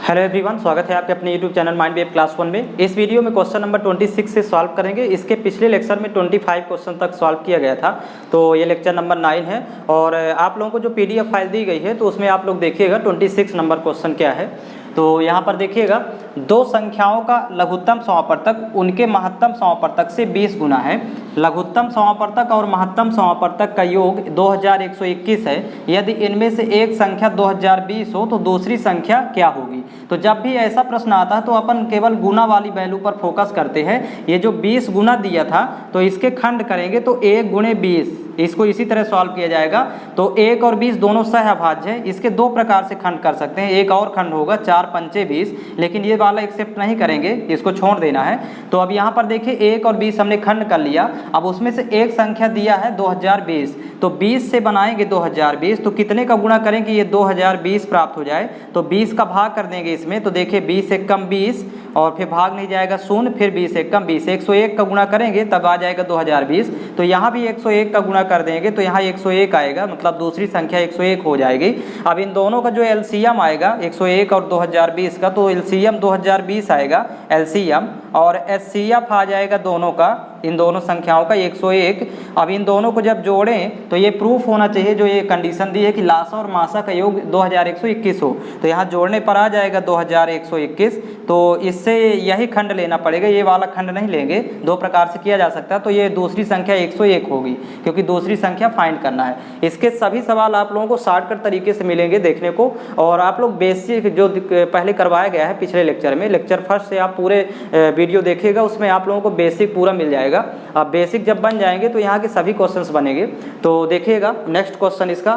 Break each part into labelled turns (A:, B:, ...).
A: Hello everyone, स्वागत है आपके अपने YouTube channel mind wave class 1 में। इस वीडियो में क्वेश्चन नंबर 26 से सॉल्व करेंगे। इसके पिछले लेक्चर में 25 क्वेश्चन तक सॉल्व किया गया था, तो ये लेक्चर नंबर 9 है। और आप लोगों को जो पीडीएफ फाइल दी गई है तो उसमें आप लोग देखिएगा 26 नंबर क्वेश्चन क्या है। तो यहाँ पर देखिएगा, दो संख्याओं का लघुत्तम समापवर्तक उनके महत्तम समापवर्तक से 20 गुना है। लघुत्तम समापवर्तक और महत्तम समापवर्तक का योग 2121 है। यदि इनमें से एक संख्या 2020 हो तो दूसरी संख्या क्या होगी। तो जब भी ऐसा प्रश्न आता है तो अपन केवल गुना वाली वैल्यू पर फोकस करते हैं। ये जो 20 गुना दिया था तो इसके खंड करेंगे तो 1 गुणे 20, इसको इसी तरह सॉल्व किया जाएगा। तो 1 और 20 दोनों सहअभाज्य है, इसके दो प्रकार से खंड कर सकते हैं। एक और खंड होगा 4 पंचे 20, लेकिन ये वाला एक्सेप्ट नहीं करेंगे, इसको छोड़ देना है। तो अब यहाँ पर देखिए 1 और 20 हमने खंड कर लिया। अब उसमें से एक संख्या दिया है 2020, तो 20 से बनाएंगे 2020, तो कितने का गुणा करेंगे ये 2020 प्राप्त हो जाए। तो 20 का भाग कर देंगे इसमें, तो देखिए 20 एक कम 20 और फिर भाग नहीं जाएगा 0, फिर 20 एक कम 20, 101 का गुणा करेंगे तब आ जाएगा 2020। तो यहाँ भी 101 का गुणा कर देंगे तो यहाँ 101 आएगा, मतलब दूसरी संख्या 101 हो जाएगी। अब इन दोनों का जो एलसीएम आएगा 101 और 2020 का, तो एलसीएम 2020 आएगा एलसीएम, और एचसीएफ आ जाएगा दोनों का, इन दोनों संख्याओं का 101। अब इन दोनों को जब जोड़ें तो ये प्रूफ होना चाहिए, जो ये कंडीशन दी है कि लासा और मासा का योग 2121 हो। तो यहाँ जोड़ने पर आ जाएगा 2121। तो इससे यही खंड लेना पड़ेगा, ये वाला खंड नहीं लेंगे। दो प्रकार से किया जा सकता है। तो ये दूसरी संख्या 101 होगी, क्योंकि दूसरी संख्या फाइंड करना है। इसके सभी सवाल आप लोगों को शॉर्टकट तरीके से मिलेंगे देखने को। और आप लोग बेसिक जो पहले करवाया गया है पिछले लेक्चर में, लेक्चर फर्स्ट से आप पूरे वीडियो देखिएगा, उसमें आप लोगों को बेसिक पूरा मिल जाएगा। अब बेसिक जब बन जाएंगे तो यहाँ के सभी क्वेश्चंस बनेंगे। तो देखिएगा नेक्स्ट क्वेश्चन इसका,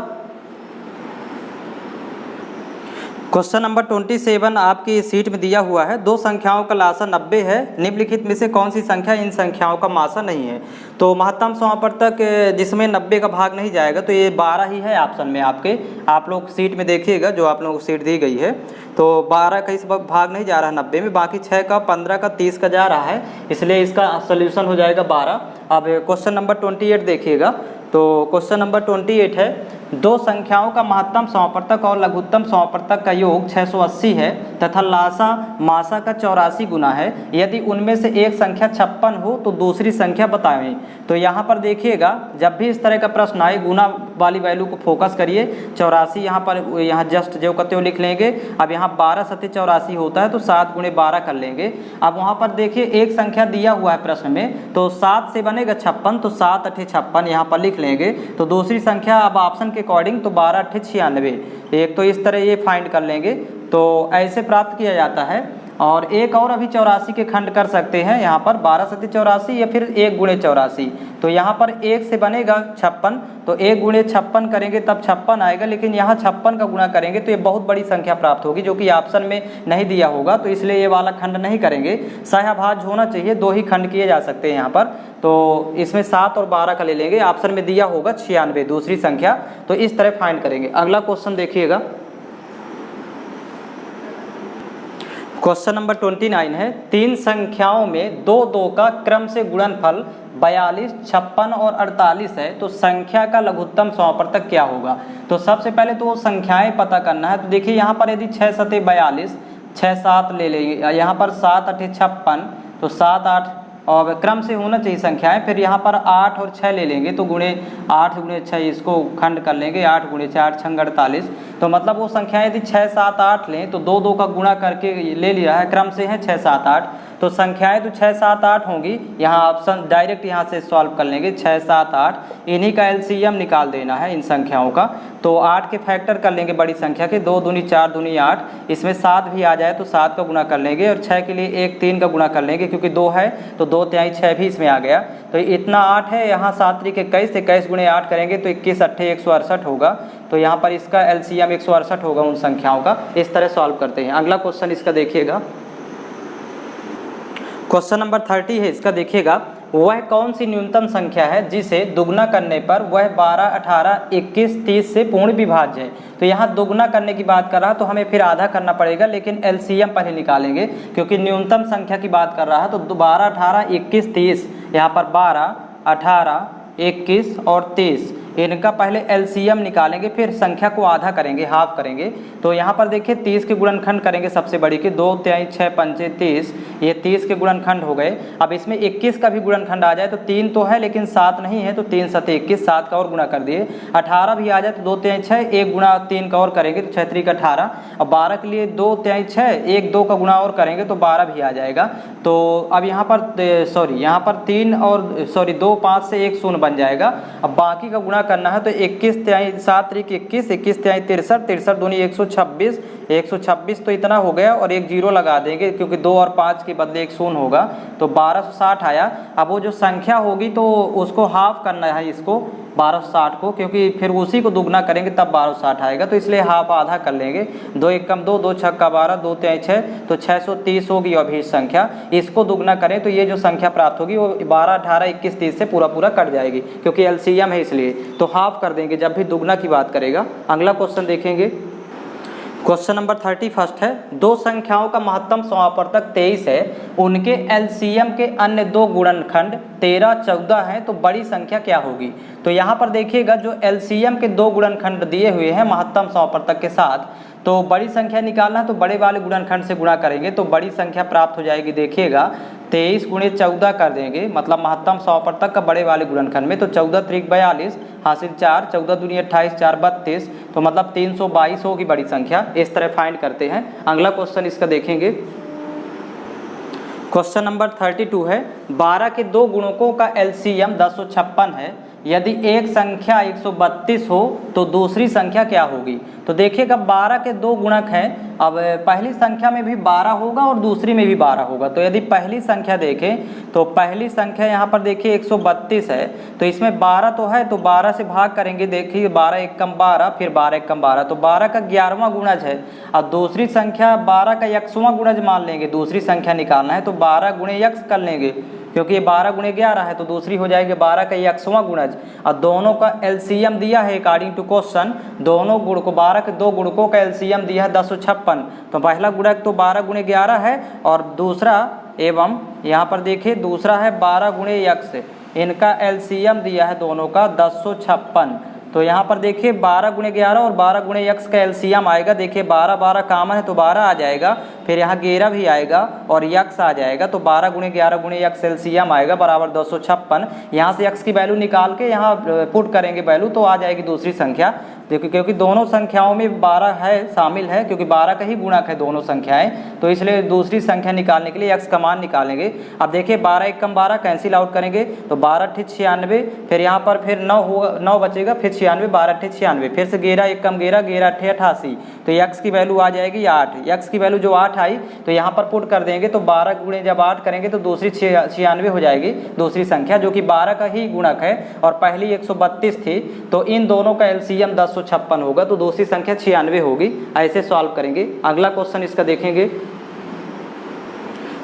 A: क्वेश्चन नंबर 27 आपकी सीट में दिया हुआ है। दो संख्याओं का लासा 90 है, निम्नलिखित में से कौन सी संख्या इन संख्याओं का मासा नहीं है। तो महत्तम समापवर्तक जिसमें 90 का भाग नहीं जाएगा तो ये 12 ही है ऑप्शन में आपके। आप लोग सीट में देखिएगा, जो आप लोगों को सीट दी गई है, तो 12 का इस भाग नहीं जा रहा है 90 में, बाकी 6 का, 15 का, 30 का जा रहा है, इसलिए इसका सोल्यूशन हो जाएगा 12। अब क्वेश्चन नंबर 28 देखिएगा। तो क्वेश्चन नंबर 28 है, दो संख्याओं का महत्तम समापवर्तक और लघुत्तम समापवर्तक का योग 680 है तथा लासा मासा का 84 गुना है। यदि उनमें से एक संख्या 56 हो तो दूसरी संख्या बताएं। तो यहाँ पर देखिएगा, जब भी इस तरह का प्रश्न आए गुना वाली वैल्यू को फोकस करिए। 84 यहाँ पर, यहाँ जस्ट जो कहते हो लिख लेंगे। अब यहाँ 12 सत्य 84 होता है तो 7 गुणे 12 कर लेंगे। अब वहाँ पर देखिए एक संख्या दिया हुआ है प्रश्न में, तो 7 से बनेगा 56, तो 7 अठे 56 यहाँ पर लिख लेंगे। तो दूसरी संख्या अब ऑप्शन के अकॉर्डिंग तो 12 अठे 96, एक तो इस तरह ये फाइंड कर लेंगे। तो ऐसे प्राप्त किया जाता है। और एक और अभी 84 के खंड कर सकते हैं, यहाँ पर 12 सत्य 84 या फिर 1 गुणे 84। तो यहाँ पर 1 से बनेगा 56, तो 1 गुणे 56 करेंगे तब 56 आएगा, लेकिन यहाँ 56 का गुणा करेंगे तो ये बहुत बड़ी संख्या प्राप्त होगी, जो कि ऑप्शन में नहीं दिया होगा, तो इसलिए ये वाला खंड नहीं करेंगे। सहअभाज्य होना चाहिए, दो ही खंड किए जा सकते हैं यहाँ पर। तो इसमें 7 और 12 का ले लेंगे, ऑप्शन में दिया होगा 96 दूसरी संख्या, तो इस तरह फाइंड करेंगे। अगला क्वेश्चन देखिएगा, क्वेश्चन नंबर 29 है, तीन संख्याओं में 2 2 का क्रम से गुणनफल 42, 56 और 48 है, तो संख्या का लघुत्तम समापवर्तक क्या होगा। तो सबसे पहले तो वो संख्याएं पता करना है। तो देखिए यहाँ पर यदि 6 सत्ते 42, 6 7 ले लेंगे, यहाँ पर 7 अठे 56, तो 7 8 और क्रम से होना चाहिए संख्याएं। फिर यहाँ पर 8 और 6 ले लेंगे, तो गुणे 8 गुणे 6 इसको खंड कर लेंगे, 8 गुणे 6 8 6 48। तो मतलब वो संख्याएं यदि 6 7 8 लें तो 2 2 का गुणा करके ले लिया है, क्रम से है 6 7 8, तो संख्याएं तो 6 7 8 होंगी। यहाँ ऑप्शन डायरेक्ट यहाँ से सॉल्व कर लेंगे, 6 7 8, इन्हीं का एलसीएम निकाल देना है इन संख्याओं का। तो 8 के फैक्टर कर लेंगे बड़ी संख्या के, 2 दूनी 4 दूनी 8, इसमें 7 भी आ जाए तो 7 का गुणा कर लेंगे, और 6 के लिए 1 3 का गुणा कर लेंगे, क्योंकि 2 है तो 2 तिहाई 6 भी इसमें आ गया। तो इतना 8 है, यहाँ 7 3 21, 21 गुणे 8 करेंगे तो 21 अट्ठे 168 होगा। तो यहाँ पर इसका एलसीएम 168 होगा उन संख्याओं का। इस तरह सॉल्व करते हैं। अगला क्वेश्चन इसका देखिएगा, क्वेश्चन नंबर 30 है इसका। देखिएगा, वह कौन सी न्यूनतम संख्या है जिसे दुगना करने पर वह 12, 18, 21, 30 से पूर्ण विभाज्य है। तो यहाँ दुगना करने की बात कर रहा है तो हमें फिर आधा करना पड़ेगा, लेकिन एलसीएम पहले निकालेंगे, क्योंकि न्यूनतम संख्या की बात कर रहा है। तो 12, 18, 21, 30, यहाँ पर 12, 18, 21 और 30, इनका पहले एलसीएम निकालेंगे, फिर संख्या को आधा करेंगे, हाफ करेंगे। तो यहाँ पर देखिए 30 के गुणनखंड करेंगे सबसे बड़ी के, 2 3 6 5 30, ये 30 के गुणनखंड हो गए। अब इसमें 21 का भी गुणनखंड आ जाए तो 3 तो है लेकिन 7 नहीं है, तो 3 7 21, 7 का और गुणा कर दिए। 18 भी आ जाए तो 2 3 6, 1 गुणा 3 का और करेंगे तो 6 3 18। अब 12 के लिए 2 3 6, 1 2 का गुणा और करेंगे तो 12 भी आ जाएगा। तो अब यहाँ पर यहाँ पर 3 और 2 5 से 1 शून्य बन जाएगा। अब बाकी का गुणा करना है तो 21 3 7 3 21, 21 3 63, 63 दूनी 126, 126 तो इतना हो गया और एक जीरो लगा देंगे क्योंकि 2 और 5 के बदले 1 शून्य होगा, तो 1260 आया। अब वो जो संख्या होगी तो उसको हाफ करना है इसको 1260 को, क्योंकि फिर उसी को दुगना करेंगे तब 1260 आएगा, तो इसलिए हाफ आधा कर लेंगे। 2 1 कम 2, 2 6 12, 2 3 6, तो 630 होगी अभी संख्या। इसको दुगना करें तो ये जो संख्या प्राप्त होगी वो 12 18 21 30 से पूरा कट जाएगी, क्योंकि एलसीएम है इसलिए, तो हाफ कर देंगे जब भी दुगना की बात करेगा। अगला क्वेश्चन देखेंगे, क्वेश्चन नंबर 31 है। दो संख्याओं का महत्तम समापवर्तक 23 है, उनके एलसीएम के अन्य दो गुणनखंड 13 14 हैं, तो बड़ी संख्या क्या होगी। तो यहाँ पर देखिएगा जो एलसीएम के दो गुणनखंड दिए हुए हैं महत्तम समापवर्तक के साथ, तो बड़ी संख्या निकालना है तो बड़े वाले गुणनखंड से गुणा करेंगे तो बड़ी संख्या प्राप्त हो जाएगी। देखिएगा 23 गुणे 14 कर देंगे, मतलब महत्तम समापवर्तक का बड़े वाले गुणनखंड में, तो 14 त्रिक 42 हासिल 4, 14 दूनी 28 4 32, तो मतलब 322 होगी बड़ी संख्या। इस तरह फाइंड करते हैं। अगला क्वेश्चन इसका देखेंगे, क्वेश्चन नंबर 32 है। 12 के दो गुणकों का एलसीएम 1056 है, यदि एक संख्या 132 हो तो दूसरी संख्या क्या होगी। तो देखिएगा 12 के दो गुणक हैं, अब पहली संख्या में भी 12 होगा और दूसरी में भी 12 होगा। तो यदि पहली संख्या देखें तो पहली संख्या यहाँ पर देखिए 132 है, तो इसमें 12 तो है तो 12 से भाग करेंगे। देखिए 12 1 कम 12, फिर 12 1 कम 12, तो 12 का 11वां गुणज है। अब दूसरी संख्या 12 का यक्षवां गुणज मान लेंगे, दूसरी संख्या निकालना है तो 12 गुणे यक्ष कर लेंगे, क्योंकि ये 12 गुणे 11 है तो दूसरी हो जाएगी 12 का यक्षवां गुणज। और दोनों का एलसीएम दिया है अकॉर्डिंग टू क्वेश्चन, दोनों गुण को 12 के दो गुणकों का एलसीएम दिया है 1056, तो पहला गुणक तो 12 गुणे 11 है और दूसरा एवं यहाँ पर देखिए दूसरा है 12 गुणे यक्ष, इनका एलसीएम दिया है दोनों का 1056। तो यहाँ पर देखिए 12 गुणे 11 और 12 गुणे यक्ष का एलसीएम आएगा। देखिए 12 12 कामन है तो 12 आ जाएगा, फिर यहाँ 11 भी आएगा और यक्ष आ जाएगा, तो 12 गुणे 11 गुणे यक्ष एलसीएम आएगा बराबर 256। यहाँ से यक्ष की वैल्यू निकाल के यहाँ पुट करेंगे वैल्यू, तो आ जाएगी दूसरी संख्या। देखिए क्योंकि दोनों संख्याओं में 12 है शामिल है, क्योंकि 12 का ही गुणक है दोनों संख्याएं, तो इसलिए दूसरी संख्या निकालने के लिए यक्ष का मान निकालेंगे। अब देखिए 12 1 कम 12 कैंसिल आउट करेंगे तो 12 8 96, फिर यहाँ पर फिर 9 होगा, 9 बचेगा, फिर 96, 12 8 96, फिर से 11 1 कम 11, 11 8 88, तो यक्ष की वैल्यू आ जाएगी 8। यक्ष की वैल्यू जो 8 आई तो यहाँ पर पुट कर देंगे, तो 12 गुणे जब 8 करेंगे तो दूसरी 96 हो जाएगी दूसरी संख्या, जो कि 12 का ही गुणक है और पहली 132 थी, तो इन दोनों का एलसीएम 1056 होगा, तो दूसरी संख्या 96 होगी। ऐसे सॉल्व करेंगे। अगला क्वेश्चन इसका देखेंगे,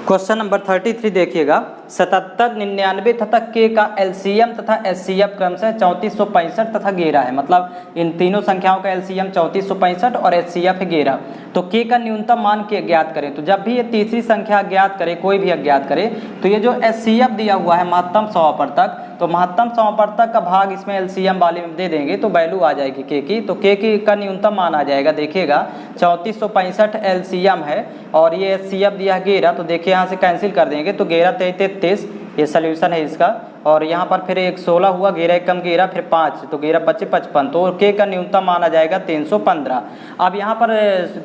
A: क्वेश्चन नंबर 33 देखिएगा। 77 99 तथा के का एलसीएम तथा एचसीएफ क्रमशः 3465 तथा 11 है, मतलब इन तीनों संख्याओं का एलसीएम 3465 और एचसीएफ है 11। तो के का न्यूनतम मान के ज्ञात करें। तो जब भी ये तीसरी संख्या अज्ञात करे, कोई भी अज्ञात करे, तो ये जो एचसीएफ दिया हुआ है महत्तम समापवर्तक, तो महत्तम समापवर्तक का भाग इसमें एलसीएम वाले में दे देंगे तो वैल्यू आ जाएगी के की, तो के की का न्यूनतम मान आ जाएगा। देखिएगा 3465 एलसीएम है और ये एचसीएफ दिया है 11, तो देखिए यहाँ से कैंसिल कर देंगे तो 11 33, ये सोल्यूशन है इसका। और यहाँ पर फिर एक 16 हुआ, 11 1 कम 11, फिर 5, तो 11 25 55, तो के का न्यूनतम माना जाएगा 315। अब यहाँ पर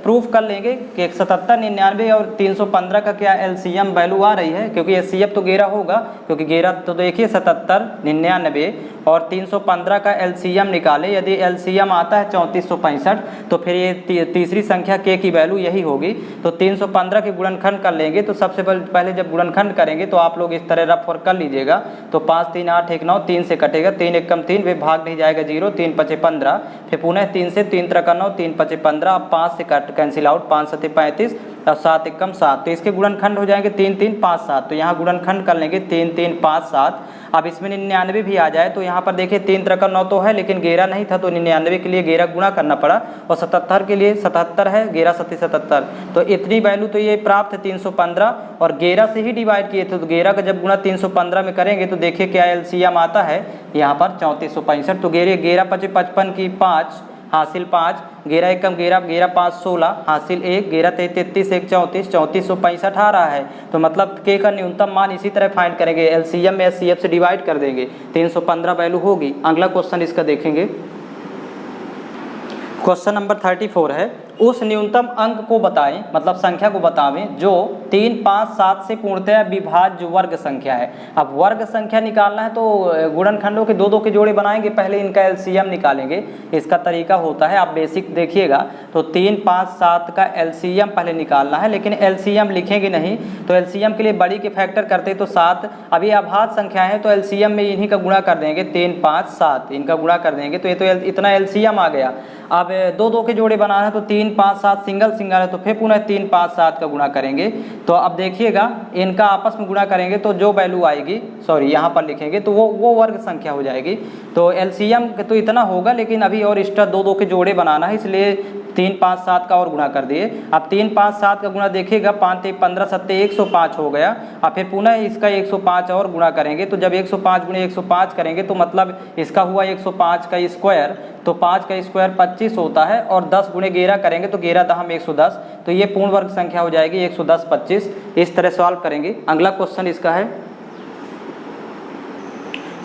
A: प्रूफ कर लेंगे कि 77 99 और 315 का क्या एलसीएम वैल्यू आ रही है, क्योंकि एचसीएफ तो 11 होगा, क्योंकि 11, तो देखिए 77 99 और 315 का एलसीएम निकाले। यदि एलसीएम आता है 3465, तो फिर ये तीसरी संख्या के की वैल्यू यही होगी। तो 315 के गुणनखंड कर लेंगे, तो सबसे पहले जब गुणनखंड करेंगे तो आप लोग इस तरह रफ वर्क कर लीजिएगा। तो 5 3 8 1 9, 3 से कटेगा, 3 1 कम 3, फिर भाग नहीं जाएगा 0, 3 5 15, फिर पुनः 3 से 3 3 9, 3 5 15, अब 5 से कैंसिल आउट, 5 7 35, और 7 एकम 7, तो इसके गुणनखंड हो जाएंगे 3 3 5 7, तो यहाँ गुणनखंड कर लेंगे 3 3 5 7। अब इसमें 99 भी आ जाए तो यहाँ पर देखिए 3 3 9 तो है, लेकिन 11 नहीं था, तो 99 के लिए 11 गुणा करना पड़ा, और 77 के लिए 77 है, 11 7 77, तो इतनी वैल्यू तो ये प्राप्त है 315, और 11 से ही डिवाइड किए थे, तो 11 का जब गुणा 315 में करेंगे तो देखिए क्या एलसीएम आता है यहाँ पर 3465। तो 11 5 55 की 5 हासिल 5, 11 एकम 11, 11 5 16 हासिल 1, 11 33 1 34, 3465 आ रहा है। तो मतलब के का न्यूनतम मान इसी तरह फाइंड करेंगे, एलसीएम में एचसीएफ से डिवाइड कर देंगे, 315 वैल्यू होगी। अगला क्वेश्चन इसका देखेंगे, क्वेश्चन नंबर 34 है, उस न्यूनतम अंक को बताएं, मतलब संख्या को बतावें जो 3 5 7 से पूर्णतया विभाज्य वर्ग संख्या है। अब वर्ग संख्या निकालना है तो गुणनखंडों के दो के जोड़े बनाएंगे, पहले इनका एलसीएम निकालेंगे। इसका तरीका होता है, आप बेसिक देखिएगा, तो 3 5 7 का एलसीएम पहले निकालना है, लेकिन एलसीएम लिखेंगे नहीं, तो एलसीएम के लिए बड़ी के फैक्टर करते तो 7, अभी अभाज्य संख्या है तो एलसीएम में इन्हीं का गुणा कर देंगे, 3 5 7 इनका गुणा कर देंगे, तो ये तो इतना एलसीएम आ गया। अब दो के जोड़े बनाना है तो 3 5 7 सिंगल है, तो फिर पुनः 3 5 7 का गुणा करेंगे। तो अब देखिएगा इनका आपस में गुणा करेंगे तो जो वैल्यू आएगी, सॉरी यहाँ पर लिखेंगे तो वो वर्ग संख्या हो जाएगी। तो एलसीएम तो इतना होगा, लेकिन अभी और एक्स्ट्रा दो के जोड़े बनाना है, इसलिए 3 5 7 का और गुणा कर दिए। अब 3 5 7 का गुणा देखिएगा, 5 3 15 7 105 हो गया। अब फिर पुनः इसका 105 और गुणा करेंगे, तो जब 105 गुणे 105 करेंगे तो मतलब इसका हुआ 105 का स्क्वायर, तो 5 का स्क्वायर 25 होता है, और 10 गुणे 11 करेंगे तो 11 दहम 110, तो ये पूर्ण वर्ग संख्या हो जाएगी 110 25। इस तरह सॉल्व करेंगे। अगला क्वेश्चन इसका है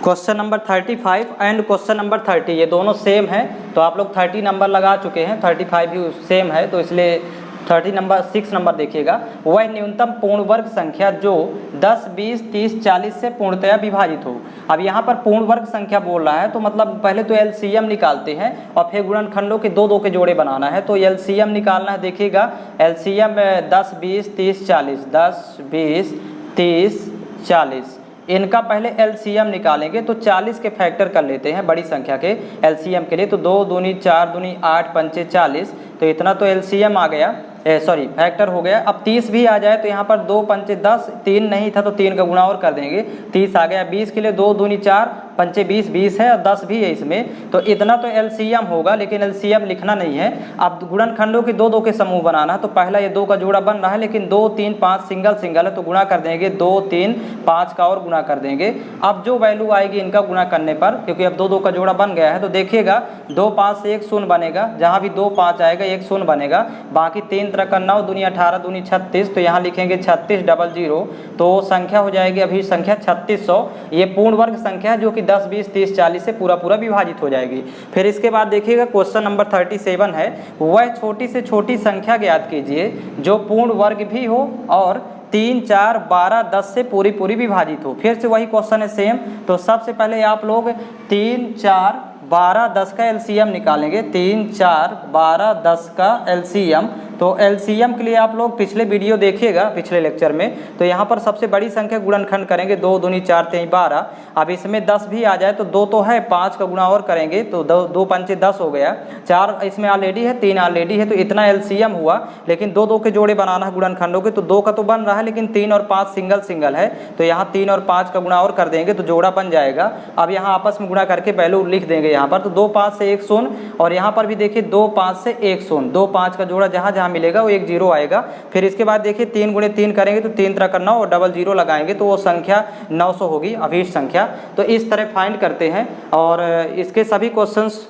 A: question number 35 and question number 30, ये दोनों सेम है, तो आप लोग 30 नंबर लगा चुके हैं, 35 भी सेम है, तो इसलिए 6 नंबर देखिएगा, वह न्यूनतम पूर्ण वर्ग संख्या जो 10 20 30 40 से पूर्णतया विभाजित हो। अब यहाँ पर पूर्ण वर्ग संख्या बोल रहा है, तो मतलब पहले तो एलसीएम निकालते हैं और फिर गुणनखंडों के दो के जोड़े बनाना है। तो एलसीएम निकालना है, देखिएगा एलसीएम 10 20 30 40, 10 20 30 40, इनका पहले एलसीएम निकालेंगे, तो 40 के फैक्टर कर लेते हैं बड़ी संख्या के एलसीएम के लिए, तो 2 दूनी 4 दूनी 8 पंचे 40, तो इतना तो एलसीएम आ गया, सॉरी फैक्टर हो गया। अब 30 भी आ जाए तो यहाँ पर 2 पंचे 10, 3 नहीं था तो 3 का गुणा और कर देंगे, 30 आ गया। 20 के लिए 2 दूनी 4 पंचे 20, 20 है और 10 भी है इसमें, तो इतना तो एलसीएम होगा, लेकिन एलसीएम लिखना नहीं है। अब गुणनखंडों के दो के समूह बनाना है, तो पहला ये 2 का जोड़ा बन रहा है, लेकिन 2 3 5 सिंगल है, तो गुणा कर देंगे, 2 3 5 का और गुणा कर देंगे। अब जो वैल्यू आएगी इनका गुणा करने पर, क्योंकि अब 2 का जोड़ा बन गया है, तो देखिएगा 2 5 से 1 शून्य बनेगा, जहाँ भी 2 5 आएगा 1 शून्य बनेगा, बाकी 3 3 9 दूनी 18 दूनी 36, तो यहाँ लिखेंगे 36 00, तो संख्या हो जाएगी अभी संख्या 3600। ये पूर्ण वर्ग संख्या है जो कि 10 20 30 40 से पूरा विभाजित हो जाएगी। फिर इसके बाद देखिएगा क्वेश्चन नंबर 37 है, वह छोटी से छोटी संख्या ज्ञात कीजिए जो पूर्ण वर्ग भी हो और 3 4 12 10 से पूरी विभाजित हो। फिर से वही क्वेश्चन है सेम, तो सबसे पहले आप लोग 3 4 12 10 का एलसीएम निकालेंगे, 3 4 12 10 का एलसीएम। तो एलसीएम के लिए आप लोग पिछले वीडियो देखिएगा, पिछले लेक्चर में, तो यहाँ पर सबसे बड़ी संख्या गुणनखंड करेंगे, 2 दूनी 4 3 12। अब इसमें 10 भी आ जाए तो 2 तो है, 5 का गुणा और करेंगे तो 2 पंचे 10 हो गया, 4 इसमें ऑलरेडी है, 3 ऑलरेडी है, तो इतना एलसीएम हुआ। लेकिन 2 के जोड़े बनाना है गुणनखंडों के, तो 2 का तो बन रहा है, लेकिन 3 और 5 सिंगल है, तो यहाँ 3 और 5 का गुणा और कर देंगे तो जोड़ा बन जाएगा। अब यहाँ आपस में गुणा करके वैल्यू लिख देंगे यहाँ पर, तो 2 5 से 1 शून्य, और यहाँ पर भी देखिए 2 5 से 1 शून्य, 2 5 का जोड़ा जहाँ मिलेगा वो 1 0 आएगा। फिर इसके बाद देखिए 3 गुणे 3 करेंगे तो 3 3 9 और 00 लगाएंगे तो वो संख्या 900 होगी, अभीष्ट संख्या। तो इस तरह फाइंड करते हैं, और इसके सभी क्वेश्चंस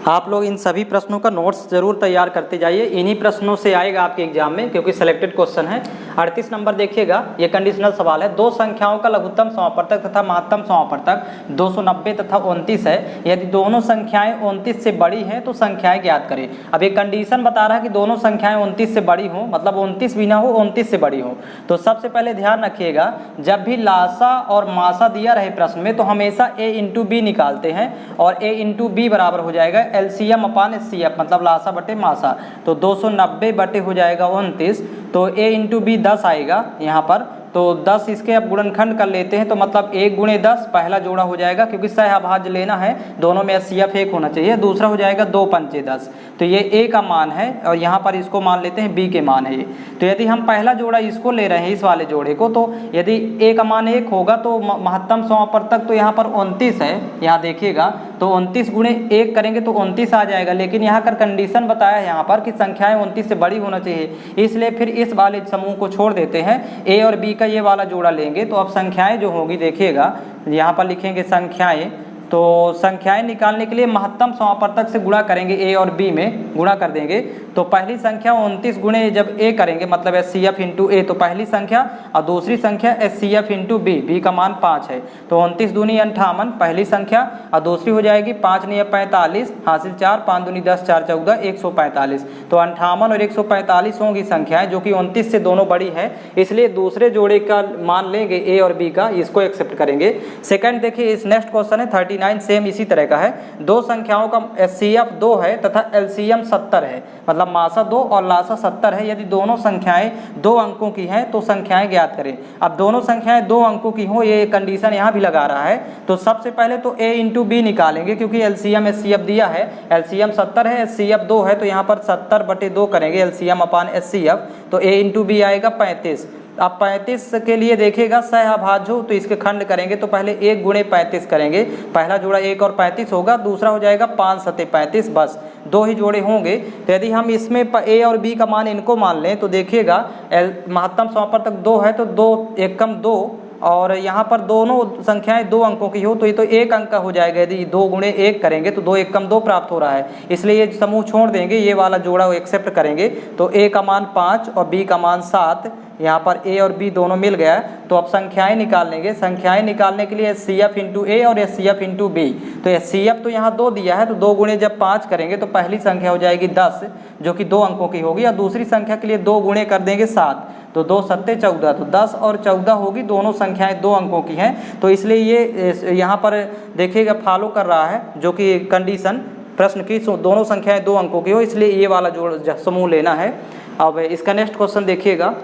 A: आप लोग इन सभी प्रश्नों का नोट्स जरूर तैयार करते जाइए, इन्हीं प्रश्नों से आएगा आपके एग्जाम में, क्योंकि सिलेक्टेड क्वेश्चन है। 38 नंबर देखिएगा, ये कंडीशनल सवाल है, दो संख्याओं का लघुत्तम समापवर्तक तथा महत्तम समापवर्तक 290 तथा 29 है, यदि दोनों संख्याएं 29 से बड़ी हैं तो संख्याएं ज्ञात करें। अब ये कंडीशन बता रहा है कि दोनों संख्याएं 29 से बड़ी हों, मतलब 29 भी ना हो, 29 से बड़ी हो। तो सबसे पहले ध्यान रखिएगा, जब भी लासा और मासा दिया रहे प्रश्न में, तो हमेशा a इंटू बी निकालते हैं, और a इंटू बी बराबर हो जाएगा एलसीएम अपान एचसीएफ, मतलब लासा बटे मासा। तो 290 बटे हो जाएगा 29, तो a इंटू बी 10 आएगा यहाँ पर, तो 10 इसके अब गुणनखंड कर लेते हैं, तो मतलब 1 गुणे 10 पहला जोड़ा हो जाएगा, क्योंकि सहअभाज्य लेना है, दोनों में HCF 1 होना चाहिए। दूसरा हो जाएगा 2 पंचे 10, तो ये A का मान है और यहाँ पर इसको मान लेते हैं B के मान है ये। तो यदि हम पहला जोड़ा इसको ले रहे हैं, इस वाले जोड़े को, तो यदि A का मान 1 होगा तो महत्तम समापवर्तक तो यहाँ पर 29 है, यहाँ देखिएगा, तो 29 गुणे 1 करेंगे तो 29 आ जाएगा। लेकिन यहाँ कर कंडीशन बताया है यहाँ पर कि संख्याएं 29 से बड़ी होना चाहिए, इसलिए फिर इस वाले समूह को छोड़ देते हैं, A और B का ये वाला जोड़ा लेंगे। तो अब संख्याएं जो होगी देखिएगा, यहाँ पर लिखेंगे संख्याएं, तो संख्याएं निकालने के लिए महत्तम समापवर्तक से गुणा करेंगे, A और B में गुणा कर देंगे। तो पहली संख्या 29 गुणे जब A करेंगे मतलब HCF इंटू A, तो पहली संख्या, और दूसरी संख्या HCF इंटू B, B का मान 5 है, तो 29 दूनी 58 पहली संख्या, और दूसरी हो जाएगी 5 नहीं 45, हासिल 4, 5 दूनी 10, 4 14 145। तो 58 और 145 होंगी संख्याएं, जो कि 29 से दोनों बड़ी है, इसलिए दूसरे जोड़े का मान लेंगे A और B का, इसको एक्सेप्ट करेंगे। सेकंड देखिए, इस नेक्स्ट क्वेश्चन है 39, सेम इसी तरह का है। दो संख्याओं का HCF 2 है तथा LCM 70 है, मतलब मासा 2 और लासा 70 है। यदि दोनों संख्याएं 2 अंकों की हैं तो संख्याएं ज्ञात करें। अब दोनों संख्याएं 2 अंकों की हो, ये कंडीशन यहाँ भी लगा रहा है, तो सबसे पहले तो A इंटू B निकालेंगे, क्योंकि LCM HCF दिया है, LCM 70 है, HCF 2 है, तो यहाँ पर 70/2 करेंगे LCM अपान HCF, तो A इंटू B आएगा 35। अब 35 के लिए देखिएगा सहअभाज्य हो तो इसके खंड करेंगे, तो पहले 1 गुणे 35 करेंगे, पहला जोड़ा 1 और 35 होगा, दूसरा हो जाएगा 5 सते 35, बस 2 ही जोड़े होंगे। तो यदि हम इसमें A और B का मान इनको मान लें तो देखिएगा महत्तम समापवर्तक 2 है, तो 2 एकम 2, और यहाँ पर दोनों संख्याएं 2 अंकों की हो तो ये तो 1 अंक का हो जाएगा। यदि 2 गुणे 1 करेंगे तो 2 एकम 2 प्राप्त हो रहा है, इसलिए ये समूह छोड़ देंगे, ये वाला जोड़ा वो एक्सेप्ट करेंगे। तो A का मान 5 और B का मान 7, यहाँ पर A और B दोनों मिल गया। तो अब संख्याएं निकाल लेंगे, संख्याएं निकालने के लिए HCF इंटू A और HCF इंटू B। तो HCF तो यहाँ 2 दिया है, तो 2 गुणे जब 5 करेंगे तो पहली संख्या हो जाएगी 10, जो कि 2 अंकों की होगी, और दूसरी संख्या के लिए 2 गुणे कर देंगे 7, तो 2 सत्ते 14, तो 10 और 14 होगी, दोनों संख्याएं 2 अंकों की हैं। तो इसलिए ये यहाँ पर देखिएगा फॉलो कर रहा है, जो कि कंडीशन प्रश्न की दोनों संख्याएं 2 अंकों की हो, इसलिए ये वाला जो समूह लेना है। अब इसका नेक्स्ट क्वेश्चन देखिएगा,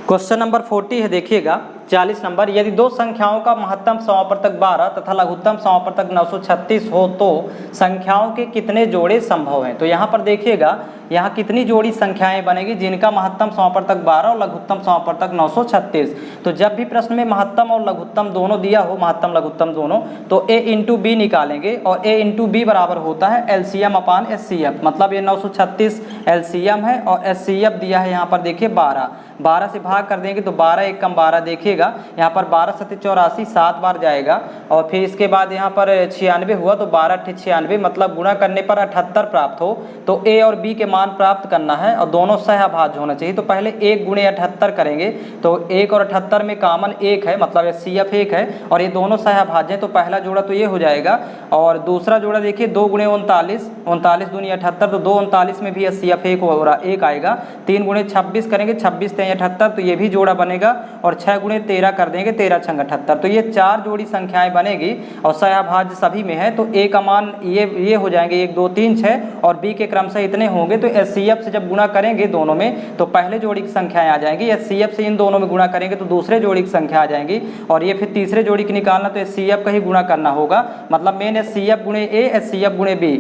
A: क्वेश्चन नंबर 40 है, देखिएगा 40 नंबर। यदि दो संख्याओं का महत्तम समापवर्तक 12 तथा लघुत्तम समापवर्तक 936 हो तो संख्याओं के कितने जोड़े संभव हैं। तो यहाँ पर देखिएगा, यहाँ कितनी जोड़ी संख्याएं बनेगी जिनका महत्तम समापवर्तक 12 और लघुत्तम समापवर्तक 936। तो जब भी प्रश्न में महत्तम और लघुत्तम दोनों दिया हो, महत्तम लघुत्तम दोनों, तो A इंटू B निकालेंगे, और A इंटू B बराबर होता है LCM अपान HCF, मतलब ये 936 LCM है और HCF दिया है यहाँ पर देखिए 12 से भाग कर देंगे तो 12 एकम 12, देखिएगा यहाँ पर 12 सत्ते 84, 7 बार जाएगा, और फिर इसके बाद यहाँ पर 96 हुआ, तो 12 अट्ठे 96, मतलब गुणा करने पर 78 प्राप्त हो। तो A और B के मान प्राप्त करना है और दोनों सहअभाज्य होना चाहिए। तो पहले 1 गुणे 78 करेंगे, तो 1 और 78 में कॉमन 1 है, मतलब HCF 1 है, और ये दोनों सहअभाज्य हैं, तो पहला जोड़ा तो ये हो जाएगा। और दूसरा जोड़ा देखिए 2 गुणे 39, 39 दूनी 78, तो 2 39 में भी HCF 1 आएगा। 3 गुणे 26 करेंगे, 26 तें 78, तो ये भी जोड़ा बनेगा, और 6 गुणे 13 कर देंगे, 13 छंग 78, तो ये 4 जोड़ी संख्याएं बनेगी और सहअभाज्य सभी में है। तो A का मान ये हो जाएंगे 1 2 3 6, और B के क्रमशः इतने होंगे। तो HCF से जब गुणा करेंगे दोनों में तो पहले जोड़ी की संख्याएं आ जाएंगी, HCF से इन दोनों में गुणा करेंगे तो दूसरे जोड़ी की संख्या आ जाएंगी, और ये फिर तीसरे जोड़ी की निकालना तो HCF का ही गुणा करना होगा, मतलब मेन HCF गुणे A HCF गुणे B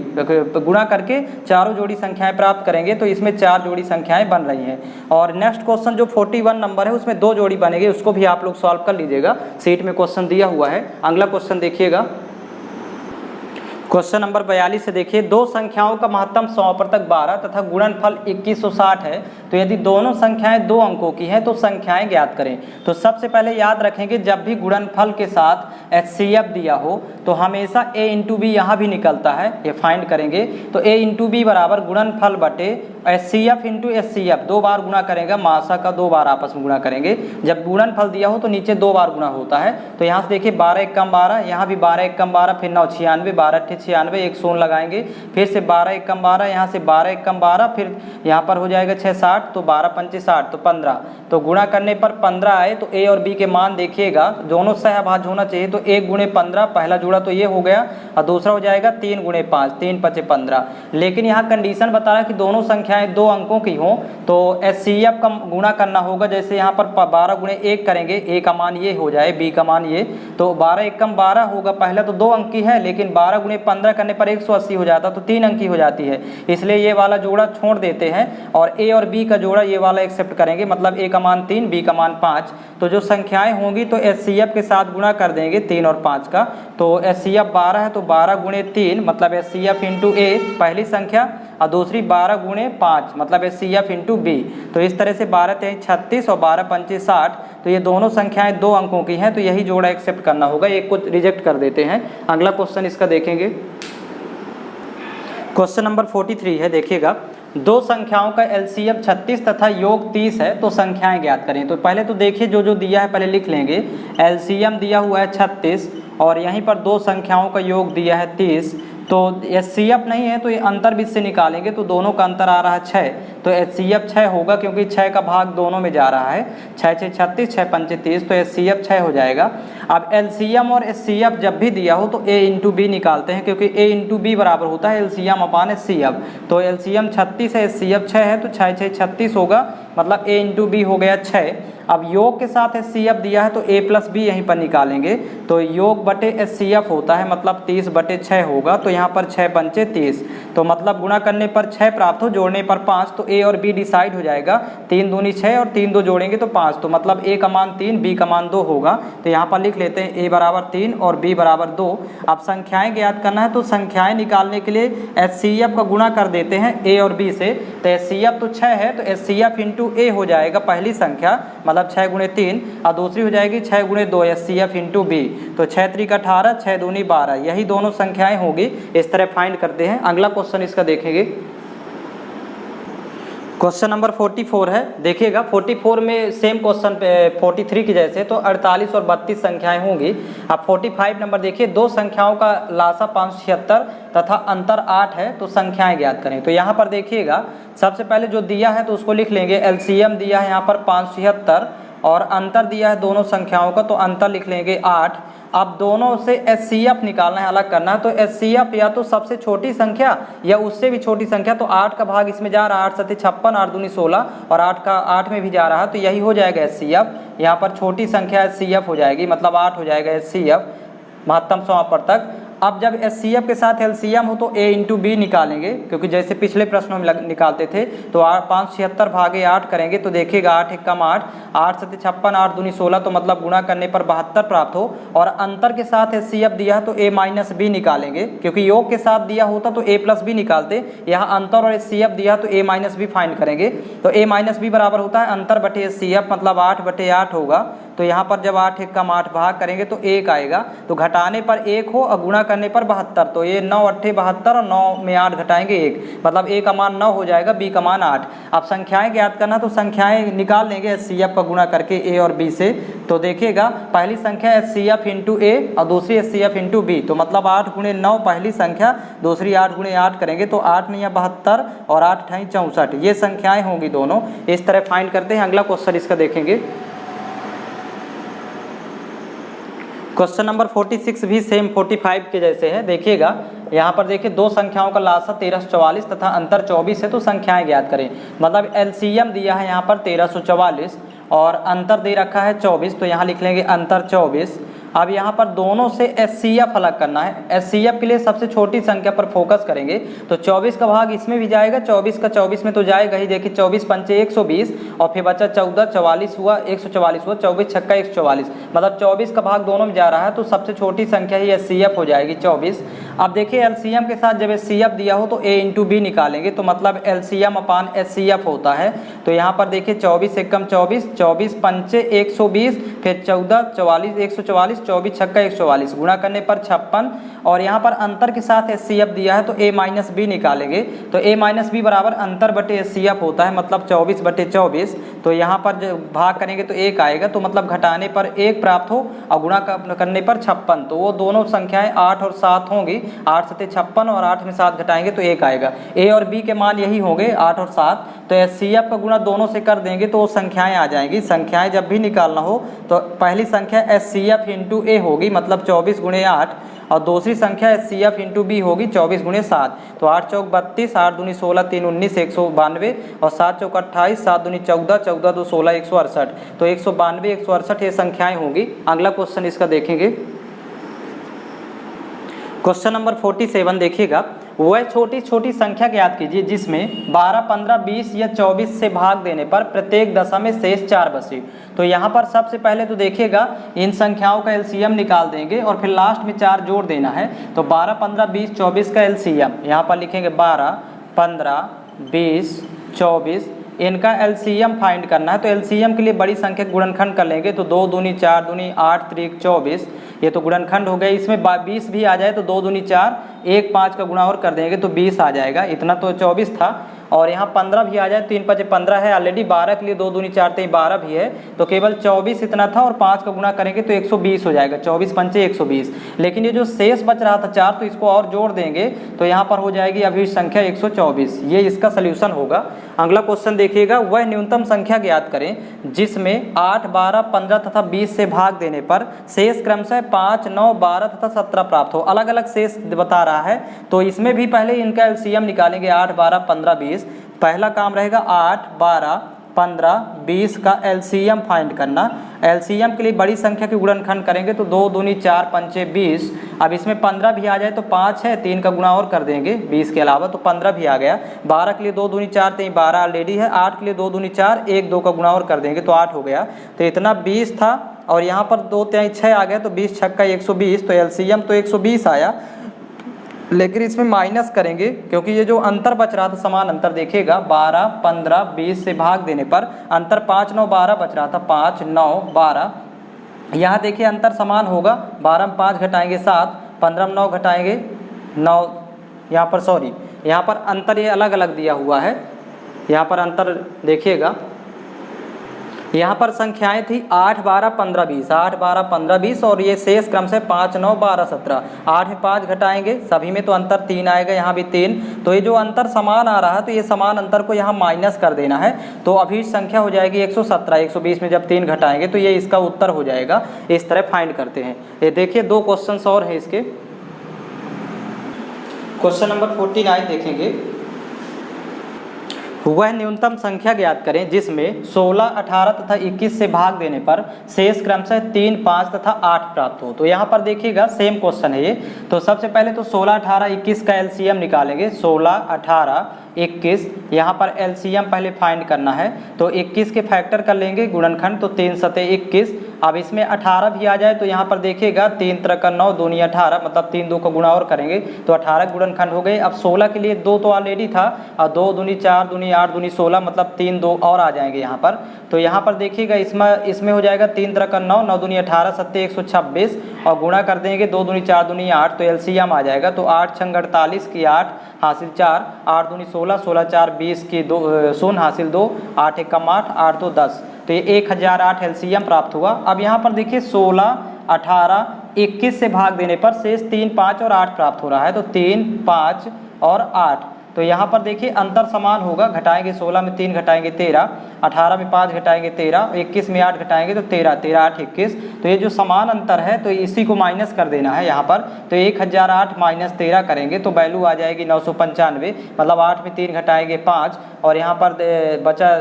A: गुणा करके चारों जोड़ी संख्याएं प्राप्त करेंगे। तो इसमें 4 जोड़ी संख्याएं बन रही हैं। और नेक्स्ट क्वेश्चन जो 41 नंबर है उसमें 2 जोड़ी बनेगी, उसको भी आप लोग सॉल्व कर लीजिएगा, सीट में क्वेश्चन दिया हुआ है। अगला क्वेश्चन देखिएगा, क्वेश्चन नंबर 42 से देखिए, दो संख्याओं का महत्तम समापवर्तक 12 तथा गुणनफल 2160 है, तो यदि दोनों संख्याएं 2 अंकों की हैं तो संख्याएं ज्ञात करें। तो सबसे पहले याद रखेंगे, जब भी गुणनफल के साथ HCF दिया हो तो हमेशा A इंटू B यहाँ भी निकलता है, ये फाइंड करेंगे। तो A इंटू B बराबर गुणनफल बटे HCF इंटू HCF, 2 बार गुणा करेंगे, मासा का 2 बार आपस में गुणा करेंगे। जब गुणनफल दिया हो तो नीचे 2 बार गुणा होता है। तो यहाँ से देखिए 12 एकम 12, यहाँ भी 12 एकम 12, फिर 9 96, 12 अट्ठे 96, एक शून्य लगाएंगे, फिर से 12 एकम 12, यहाँ से 12 एकम 12, फिर यहाँ पर हो जाएगा 6 60, तो 12 पंचे 60, तो 15, तो गुणा करने पर 15 आए। तो A और B के मान देखिएगा, दोनों सहअभाज्य होना चाहिए। तो 1 गुणे 15, पहला जोड़ा तो ये हो गया, और दूसरा हो जाएगा 3 गुणे 5, 3 पचे 15। लेकिन यहाँ कंडीशन बता रहा है कि दोनों संख्या संख्याएं 2 अंकों की हों तो HCF का गुणा करना होगा। जैसे यहाँ पर 12 गुणे 1 करेंगे, A का मान ये हो जाए, B का मान ये, तो 12 एकम 12 होगा। पहला तो 2 अंक की है, लेकिन 12 गुणे 15 करने पर 180 हो जाता, तो 3 अंक की हो जाती है, इसलिए ये वाला जोड़ा छोड़ देते हैं और A और B का जोड़ा ये वाला एक्सेप्ट करेंगे। मतलब A का मान 3, B का मान 5। तो जो संख्याएं होंगी तो HCF के साथ गुणा कर देंगे 3 और 5 का। तो HCF 12 है, तो 12 गुणे 3 मतलब HCF इंटू A पहली संख्या, और दूसरी 12 गुणे 5 मतलब HCF इंटू B। तो इस तरह से 12 3 36 और 12 5 60, तो ये दोनों संख्याएं 2 अंकों की हैं, तो यही जोड़ा एक्सेप्ट करना होगा, एक को रिजेक्ट कर देते हैं। अगला क्वेश्चन इसका देखेंगे, क्वेश्चन नंबर 43 है। देखिएगा, दो संख्याओं का LCM 36 तथा योग 30 है, तो संख्याएं ज्ञात करें। तो पहले तो देखिए जो दिया है पहले लिख लेंगे। LCM दिया हुआ है 36 और यहीं पर दो संख्याओं का योग दिया है 30। तो HCF नहीं है तो ये अंतर बीच से निकालेंगे, तो दोनों का अंतर आ रहा है 6, तो HCF 6 होगा, क्योंकि 6 का भाग दोनों में जा रहा है। 6 6 36, 6 5 30, तो HCF 6 हो जाएगा। अब LCM और HCF जब भी दिया हो तो A इंटू B निकालते हैं, क्योंकि A इंटू B बराबर होता है LCM अपान HCF। तो LCM 36 है, HCF 6 है, तो 6 6 36 होगा, मतलब A इंटू B हो गया 6। अब योग के साथ HCF दिया है तो A प्लस B यहीं पर निकालेंगे, तो योग बटे HCF होता है, मतलब 30 बटे 6 होगा। तो यहाँ पर 6 पंचे 30, तो मतलब गुणा करने पर 6 प्राप्त हो, जोड़ने पर 5, तो A और B डिसाइड हो जाएगा। 3 दूनी 6 और 3 2 जोड़ेंगे तो 5, तो मतलब A का मान 3, B का मान 2 होगा। तो यहाँ पर लिख लेते हैं A बराबर 3 और B बराबर 2। अब संख्याएं ज्ञात करना है, तो संख्याएं निकालने के लिए HCF का गुणा कर देते हैं A और B से। तो HCF तो 6 है, तो HCF इंटू A हो जाएगा पहली संख्या, मतलब 6 गुणे 3, और दूसरी हो जाएगी 6 गुणे 2 HCF इंटू B। तो 6 3 18, 6 दूनी 12, यही दोनों संख्याएं होगी। इस तरह फाइंड करते हैं। अगला क्वेश्चन इसका देखेंगे, क्वेश्चन नंबर 44 है। देखिएगा 44 में सेम क्वेश्चन 43 की जैसे, तो 48 और 32 संख्याएं होंगी। अब 45 नंबर देखिए, दो संख्याओं का लासा 576 तथा अंतर 8 है, तो संख्याएं ज्ञात करें। तो यहाँ पर देखिएगा, सबसे पहले जो दिया है तो उसको लिख लेंगे। LCM दिया है यहाँ पर 576 और अंतर दिया है दोनों संख्याओं का, तो अंतर लिख लेंगे 8। अब दोनों से HCF निकालना है, अलग करना है। तो HCF या तो सबसे छोटी संख्या या उससे भी छोटी संख्या, तो 8 का भाग इसमें जा रहा है, 8 7 56, 8 दूनी 16, और 8 का 8 में भी जा रहा है, तो यही हो जाएगा HCF। यहाँ पर छोटी संख्या HCF हो जाएगी, मतलब 8 हो जाएगा HCF महत्तम समापन तक। अब जब HCF के साथ LCM हो तो A इंटू B निकालेंगे, क्योंकि जैसे पिछले प्रश्नों में निकालते थे। तो 576 भागे 8 करेंगे, तो देखिएगा 8 एकम 8, 8 7 56, 8 दूनी 16, तो मतलब गुणा करने पर 72 प्राप्त हो। और अंतर के साथ HCF दिया है तो A माइनस B निकालेंगे, क्योंकि योग के साथ दिया होता तो A प्लस B निकालते। यहाँ अंतर और HCF दिया तो A माइनस B फाइंड करेंगे। तो A माइनस B बराबर होता है अंतर बटे HCF, मतलब 8 बटे 8 होगा। तो यहाँ पर जब 8 एकम 8 भाग करेंगे तो 1 आएगा, तो घटाने पर 1 हो और गुणा करने पर 72, तो ये 9 8 72 और 9 में 8 घटाएंगे 1, मतलब A का मान 9 हो जाएगा, B का मान 8। अब संख्याएं ज्ञात करना, तो संख्याएं निकाल लेंगे HCF का गुणा करके A और B से। तो देखिएगा पहली संख्या HCF इंटू A और दूसरी HCF इंटू B, तो मतलब 8 गुणे 9 पहली संख्या, दूसरी 8 गुणे 8 करेंगे, तो 8 9 72 और 8 8 64, ये संख्याएं होंगी दोनों। इस तरह फाइंड करते हैं। अगला क्वेश्चन इसका देखेंगे, क्वेश्चन नंबर 46 भी सेम 45 के जैसे है। देखिएगा यहाँ पर देखिए, दो संख्याओं का लासा 1344 तथा अंतर 24 है, तो संख्याएं ज्ञात करें। मतलब LCM दिया है यहाँ पर 1344 और अंतर दे रखा है 24, तो यहाँ लिख लेंगे अंतर 24। अब यहाँ पर दोनों से HCF अलग करना है। HCF के लिए सबसे छोटी संख्या पर फोकस करेंगे, तो 24 का भाग इसमें भी जाएगा, 24 का 24 में तो जाएगा ही। देखिए 24 पंचे 120 और फिर बचा 14, 44 हुआ, 144 हुआ, 24 छक्का 144, मतलब 24 का भाग दोनों में जा रहा है, तो सबसे छोटी संख्या ही HCF हो जाएगी 24। अब देखिए LCM के साथ जब HCF दिया हो तो A इंटू B निकालेंगे, तो मतलब LCM अपान HCF होता है। तो यहाँ पर देखिए 24 एकम 24, 24 पंचे 120, फिर 14 44 144, 24 छक्का 144, गुणा करने पर 56। और यहाँ पर अंतर के साथ HCF दिया है तो A माइनस B निकालेंगे, तो A माइनस B बराबर अंतर बटे HCF होता है, मतलब 24 बटे 24। तो यहाँ पर भाग करेंगे तो 1 आएगा, तो मतलब घटाने पर 1 प्राप्त हो और गुणा करने पर 56, तो वो दोनों संख्याएं 8 और 7 होंगी। 8 7 56 और 8 में 7 घटाएंगे तो 1 आएगा। A और B के मान यही होंगे 8 और 7, तो HCF का गुणा दोनों से कर देंगे तो वो संख्याएं आ जाएंगी। संख्याएं जब भी निकालना हो तो पहली संख्या HCF इंटू A होगी, मतलब 24 गुणे 8, और दूसरी संख्या HCF इंटू बी होगी 24 गुणे 7। तो 8 चौक 32, 8 दूनी 16, 3 19, 192 और 7 चौक 28, 7 दूनी 14, 14 दो 16, 168। तो 192, 168 ये संख्याएं होंगी। अगला क्वेश्चन इसका देखेंगे, क्वेश्चन नंबर 47 देखिएगा। वह छोटी छोटी संख्या ज्ञात कीजिए जिसमें 12, 15, 20 या 24 से भाग देने पर प्रत्येक दशा में शेष 4 बचे। तो यहाँ पर सबसे पहले तो देखिएगा इन संख्याओं का एलसीएम निकाल देंगे और फिर लास्ट में 4 जोड़ देना है। तो 12, 15, 20, 24 का एलसीएम यहाँ पर लिखेंगे 12, 15, 20, 24, इनका एलसीएम फाइंड करना है। तो एलसीएम के लिए बड़ी संख्या गुणनखंड कर लेंगे। तो 2 दूनी 4 दूनी 8 त्रिक 24, ये तो गुणनखंड हो गया। इसमें 20 भी आ जाए तो 2 दूनी 4, 1 5 का गुणा और कर देंगे तो 20 आ जाएगा। इतना तो 24 था। और यहाँ 15 भी आ जाए, 3 5 15 है ऑलरेडी। 12 के लिए 2 दूनी 4 3 12 भी है, तो केवल 24 इतना था और 5 का गुणा करेंगे तो 120 हो जाएगा। 24 पंचे 120। लेकिन ये जो शेष बच रहा था 4, तो इसको और जोड़ देंगे तो यहाँ पर हो जाएगी अभी संख्या 124। ये इसका सल्यूशन होगा। अगला क्वेश्चन देखिएगा, वह न्यूनतम संख्या ज्ञात करें जिसमें 8, 12, 15 तथा 20 से भाग देने पर शेष क्रमशः 5, 9, 12 तथा 17 प्राप्त हो। अलग अलग शेष बता रहा है, तो इसमें भी पहले इनका एलसीएम निकालेंगे। 8, 12, 15, 20। पहला काम रहेगा 8, 12, 15, 20 का एलसीएम फाइंड करना। एलसीएम के लिए बड़ी संख्या के गुणनखंड करेंगे तो 2 दूनी 4 पंचे 20। अब इसमें 15 भी आ जाए तो 5 है, 3 का गुणा और कर देंगे 20 के अलावा, तो 15 भी आ गया। 12 के लिए 2 दूनी 4 3 12 ऑलरेडी है। 8 के लिए 2 दूनी 4, 1 2 का गुणा और कर देंगे तो 8 हो गया। तो इतना 20 था और यहाँ पर 2 3 6 आ गया, तो 20 छक्का 120। तो एलसीएम तो 120 आया, लेकिन इसमें माइनस करेंगे क्योंकि ये जो अंतर बच रहा था समान अंतर देखिएगा। 12, 15, 20 से भाग देने पर अंतर 5, 9, 12 बच रहा था। 5, 9, 12, यहाँ देखिए अंतर समान होगा। 12 में 5 घटाएंगे 7, 15 में 9 घटाएंगे 9, यहाँ पर सॉरी यहाँ पर अंतर ये अलग अलग दिया हुआ है। यहाँ पर अंतर देखिएगा, यहाँ पर संख्याएं थी 8, 12, 15, 20, 8, 12, 15, 20 और ये शेष क्रम से 5, 9, 12, 17। 8 में 5 घटाएंगे, सभी में तो अंतर 3 आएगा, यहाँ भी 3। तो ये जो अंतर समान आ रहा है तो ये समान अंतर को यहाँ माइनस कर देना है। तो अभी संख्या हो जाएगी 117। 120 में जब 3 घटाएंगे तो ये इसका उत्तर हो जाएगा। इस तरह फाइंड करते हैं। ये देखिए 2 क्वेश्चन और हैं इसके। क्वेश्चन नंबर 49 देखेंगे, वह न्यूनतम संख्या ज्ञात करें जिसमें 16, 18 तथा 21 से भाग देने पर शेष क्रमशः 3, 5 तथा 8 प्राप्त हो। तो यहाँ पर देखिएगा सेम क्वेश्चन है ये। तो सबसे पहले तो 16, 18, 21 का एलसीएम निकालेंगे। 16, 18, 21, यहाँ पर एलसीएम पहले फाइंड करना है। तो 21 के फैक्टर कर लेंगे गुणनखंड, तो 3 सते 21। अब इसमें 18 भी आ जाए तो यहाँ पर देखिएगा 3 3 9 दूनी 18, मतलब 3 2 का गुणा और करेंगे तो 18 गुणनखंड हो गए। अब 16 के लिए 2 तो ऑलरेडी था और 2 दूनी 4 दूनी 8 दूनी 16, मतलब 3 2 और आ जाएंगे यहाँ पर। तो यहाँ पर देखिएगा इसमें हो जाएगा 3 3 9, 9 दूनी 18 सत्ते 126 और गुणा कर देंगे 2 दूनी 4 दूनी 8, तो एलसीएम आ जाएगा। तो 8 छंग 48 की 8 हासिल 4, 8 दूनी 16, 16 4 20 की 2 शून्य हासिल 2, 8 एकम 8, 8 2 10। तो ये 1008 एलसीएम प्राप्त हुआ। अब यहाँ पर देखिए 16, 18, 21 से भाग देने पर शेष 3, 5 और 8 प्राप्त हो रहा है। तो 3, 5 और 8, तो यहाँ पर देखिए अंतर समान होगा। घटाएंगे 16 में 3 घटाएंगे 13, 18 में 5 घटाएंगे 13, 21 में 8 घटाएंगे तो 13, 13 8 21। तो ये जो समान अंतर है तो इसी को माइनस कर देना है यहाँ पर। तो 1008 माइनस 13 करेंगे तो वैल्यू आ जाएगी 995, मतलब 8 में 3 घटाएंगे 5 और यहाँ पर बचा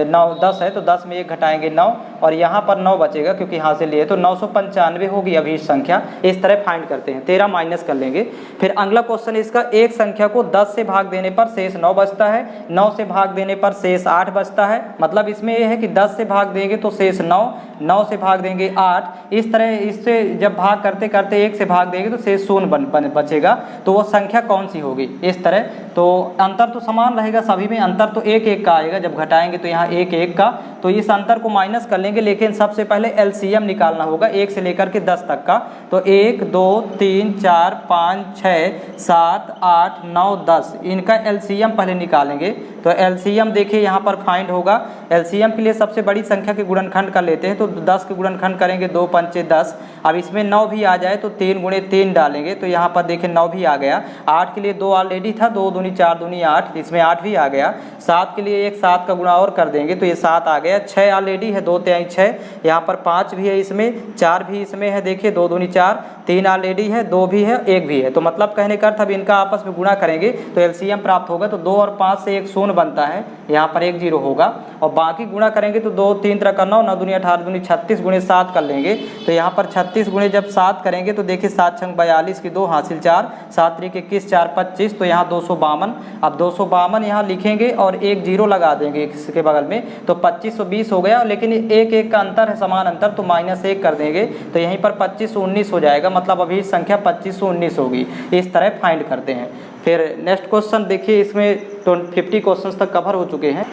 A: 9 10 है तो 10 में 1 घटाएंगे 9 और यहाँ पर 9 बचेगा क्योंकि यहाँ से लिए, तो 995 होगी अभी संख्या। इस तरह फाइंड करते हैं। 13 माइनस कर लेंगे। फिर अगला क्वेश्चन इसका, एक संख्या को 10 से भाग देने पर शेष 9 बचता है, 9 से भाग देने पर शेष 8 बचता है। मतलब इसमें यह है कि 10 से भाग देंगे तो शेष 9, 9 से भाग देंगे 8। इस तरह इससे जब भाग करते करते 1 से भाग देंगे तो शेष 0 बचेगा। तो वो संख्या कौन सी होगी? इस तरह। तो अंतर तो समान रहेगा सभी में, अंतर तो 1 1 का आएगा। जब घटाएंगे तो यहाँ 1 1 का, तो इस अंतर को माइनस कर लेंगे। लेकिन सबसे पहले एलसीएम निकालना होगा 1 से लेकर के 10 तक का। तो 1 2 3 4 5 6 7 8 9 10, इनका एलसीएम पहले निकालेंगे। तो एलसीएम देखिए यहाँ पर फाइंड होगा। एलसीएम के लिए सबसे बड़ी संख्या के गुणनखंड कर लेते हैं। तो 10 के गुणनखंड करेंगे 2 पंचे 10। अब इसमें 9 भी आ जाए तो 3 गुणे 3 डालेंगे तो यहाँ पर देखें 9 भी आ गया। 8 के लिए 2 ऑलरेडी था, 2 दूनी 4 दूनी 8, इसमें 8 भी आ गया। 7 के लिए एक 7 का गुणा और कर देंगे तो ये 7 आ गया। 6 ऑलरेडी है, 2 तिहाई 6, यहाँ पर 5 भी है, इसमें 4 भी इसमें है, देखिए 2 दूनी 4, 3 ऑलरेडी है, 2 भी है, 1 भी है। तो मतलब कहने का अर्थ अब इनका आपस में गुणा करेंगे तो एलसीएम प्राप्त होगा। तो 2 और 5 से एक शून्य बनता है, यहाँ पर 1 0 होगा। और बाकी गुणा करेंगे तो 2 3 तरह का 9, 9 दूनी 18 दूनी 36 गुणे 7 कर लेंगे तो यहाँ पर 36 गुणे जब 7 करेंगे तो देखिए 7 छंग 42 की 2 हासिल 4, 7 त्रिक 21, 4 25, तो यहाँ 252। अब 252 यहाँ लिखेंगे और 1 0 लगा देंगे इसके बगल में तो 2520 हो गया। लेकिन एक एक का अंतर है, समान अंतर, तो -1 कर देंगे तो यहीं पर 2519 हो जाएगा। मतलब अभी संख्या 2519 होगी। इस तरह फाइंड करते हैं। फिर नेक्स्ट क्वेश्चन देखिए, इसमें 50 क्वेश्चन तक कवर हो चुके हैं।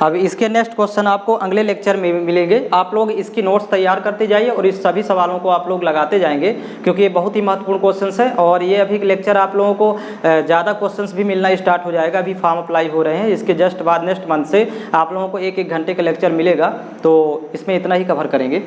A: अब इसके नेक्स्ट क्वेश्चन आपको अगले लेक्चर में मिलेंगे। आप लोग इसकी नोट्स तैयार करते जाइए और इस सभी सवालों को आप लोग लगाते जाएंगे क्योंकि ये बहुत ही महत्वपूर्ण क्वेश्चंस है। और ये अभी लेक्चर आप लोगों को ज़्यादा क्वेश्चंस भी मिलना स्टार्ट हो जाएगा। अभी फॉर्म अप्लाई हो रहे हैं, इसके जस्ट बाद नेक्स्ट मंथ से आप लोगों को 1-1 घंटे का लेक्चर मिलेगा। तो इसमें इतना ही कवर करेंगे।